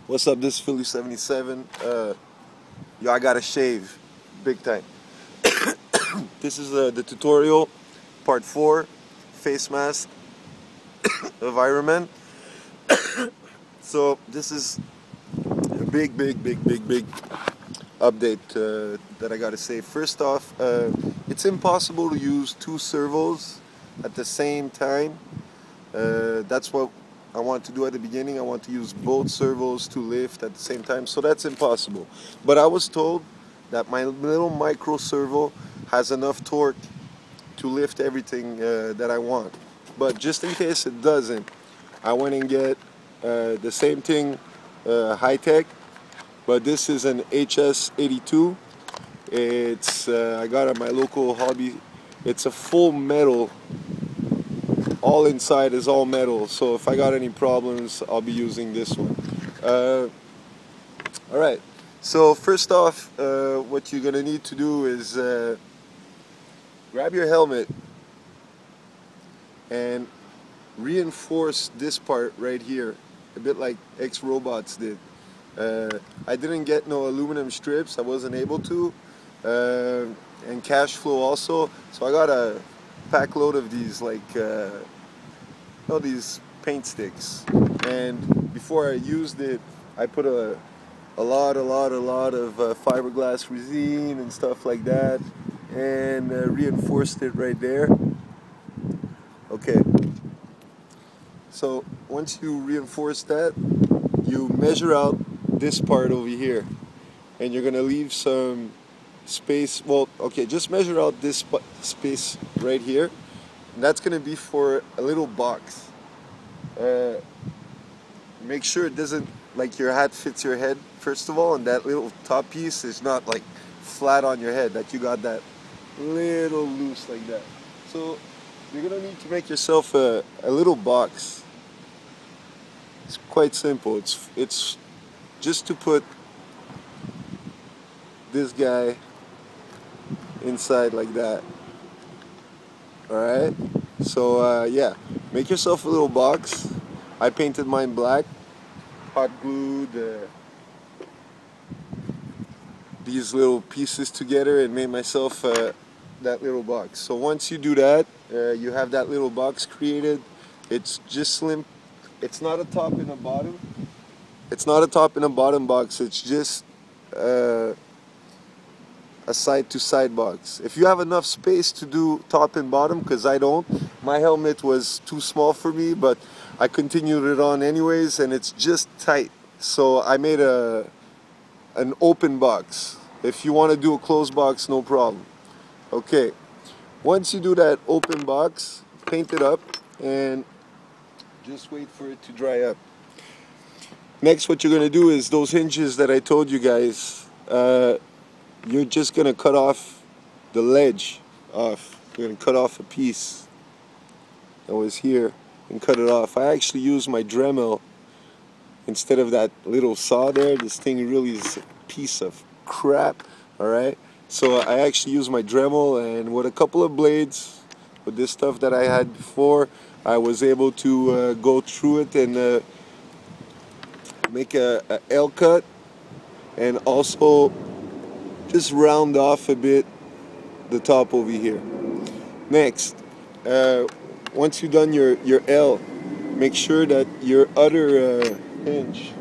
What's up? This is Philly 77. Yo, I gotta shave, big time. This is the tutorial, part 4, face mask environment. So this is a big update that I gotta say. First off, it's impossible to use two servos at the same time. That's what I want to do at the beginning. I want to use both servos to lift at the same time, so that's impossible. But I was told that my little micro servo has enough torque to lift everything that I want. But just in case it doesn't, I went and get the same thing, high tech, but this is an HS82. It's I got at my local hobby. It's a full metal. All inside is all metal, so if I got any problems, I'll be using this one. Alright, so first off, what you're gonna need to do is grab your helmet and reinforce this part right here, a bit like X-Robots did. I didn't get no aluminum strips, I wasn't able to, and cash flow also, so I got a pack load of these, like these paint sticks, and before I used it, I put a lot of fiberglass resin and stuff like that, and reinforced it right there. Okay, so once you reinforce that, you measure out this part over here, and you're gonna leave some space. Well, okay, just measure out this space right here. And that's gonna be for a little box. Make sure it doesn't, like, your hat fits your head first of all, and that little top piece is not like flat on your head, that you got that little loose like that. So you're gonna need to make yourself a little box. It's quite simple. It's just to put this guy inside like that. Alright, so yeah, make yourself a little box. I painted mine black, hot glued these little pieces together and made myself that little box. So once you do that, you have that little box created. It's just slim. It's not a top and a bottom. It's not a top and a bottom box. It's just a side-to-side box. If you have enough space to do top and bottom, because I don't, my helmet was too small for me, but I continued it on anyways, and it's just tight. So I made an open box. If you want to do a closed box, no problem. Okay, once you do that open box, paint it up and just wait for it to dry up. Next, what you're going to do is those hinges that I told you guys, you're just going to cut off the ledge off. You're going to cut off a piece that was here and cut it off. I actually used my Dremel instead of that little saw there. This thing really is a piece of crap, alright? So I actually used my Dremel, and with a couple of blades, with this stuff that I had before, I was able to go through it and make a L cut, and also just round off a bit the top over here. Next, once you've done your L, make sure that your other hinge,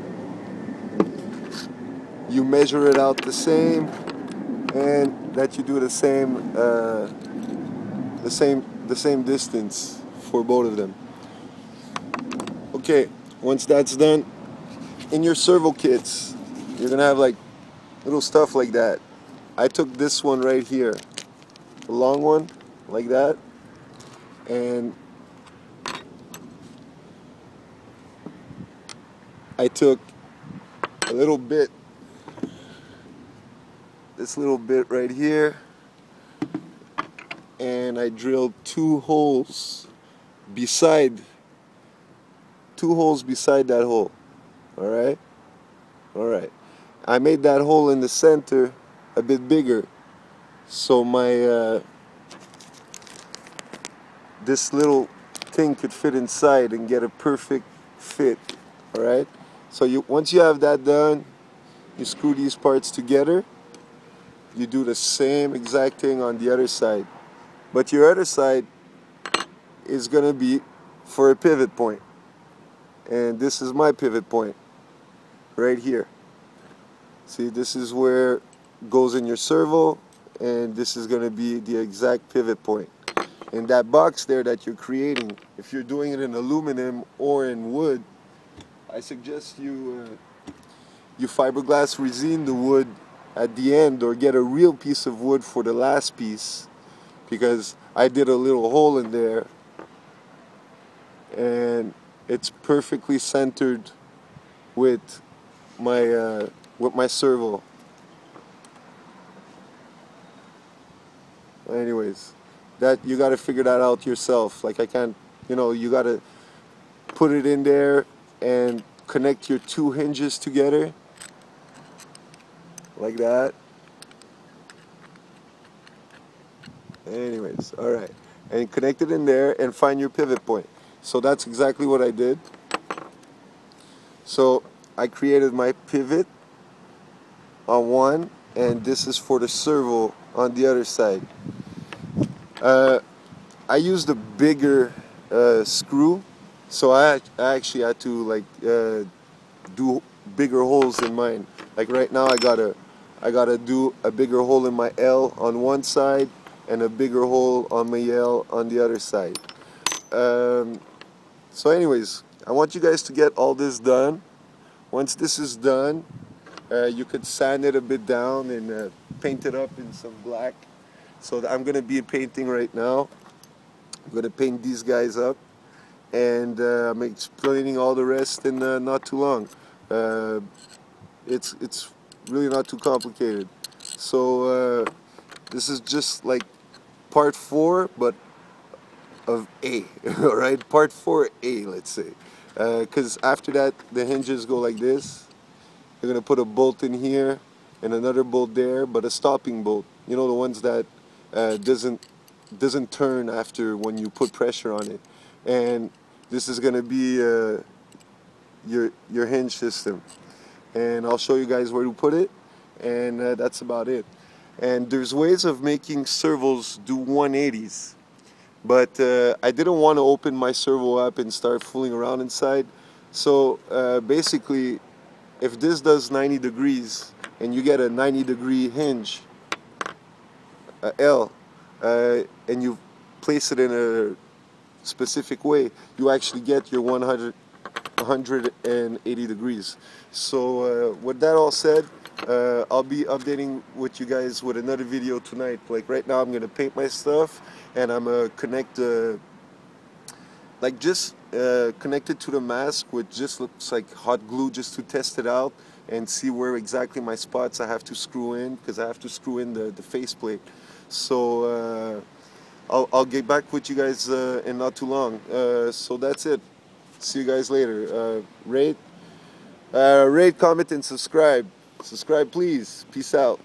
you measure it out the same, and that you do the same distance for both of them. Okay, once that's done, in your servo kits, you're gonna have like little stuff like that. I took this one right here, the long one, like that, and I took a little bit, this little bit right here, and I drilled two holes beside that hole. Alright? Alright. I made that hole in the center a bit bigger, so my this little thing could fit inside and get a perfect fit. Alright? So once you have that done, you screw these parts together. You do the same exact thing on the other side, but your other side is gonna be for a pivot point, and this is my pivot point right here. See, this is where goes in your servo, and this is gonna be the exact pivot point. And that box there that you're creating, if you're doing it in aluminum or in wood, I suggest you fiberglass resin the wood at the end, or get a real piece of wood for the last piece, because I did a little hole in there and it's perfectly centered with my servo. Anyways, that you got to figure that out yourself. Like, I can't, you got to put it in there and connect your two hinges together like that. Anyways, all right, and connect it in there and find your pivot point. So that's exactly what I did. So I created my pivot on one, and this is for the servo on the other side. I used a bigger screw, so I actually had to do bigger holes in mine. Like right now, I gotta do a bigger hole in my L on one side and a bigger hole on my L on the other side. So anyways, I want you guys to get all this done. Once this is done, you could sand it a bit down and paint it up in some black. So I'm gonna be painting right now. I'm gonna paint these guys up, and I'm explaining all the rest in not too long. It's really not too complicated. So this is just like part 4, but of A. All right, part 4A, let's say. Because after that, the hinges go like this. You're gonna put a bolt in here and another bolt there, but a stopping bolt. You know, the ones that doesn't turn after when you put pressure on it. And this is gonna be your hinge system. And I'll show you guys where to put it, and that's about it. And there's ways of making servos do 180s, but I didn't want to open my servo up and start fooling around inside. So basically, if this does 90 degrees and you get a 90-degree hinge, L, and you place it in a specific way, you actually get your 180 degrees. So with that all said, I'll be updating with you guys with another video tonight. Like right now, I'm gonna paint my stuff, and I'm gonna connect connect it to the mask with just looks like hot glue, just to test it out and see where exactly my spots I have to screw in, because I have to screw in the faceplate. So I'll get back with you guys in not too long. So that's it. See you guys later. Rate, comment, and subscribe. Subscribe, please. Peace out.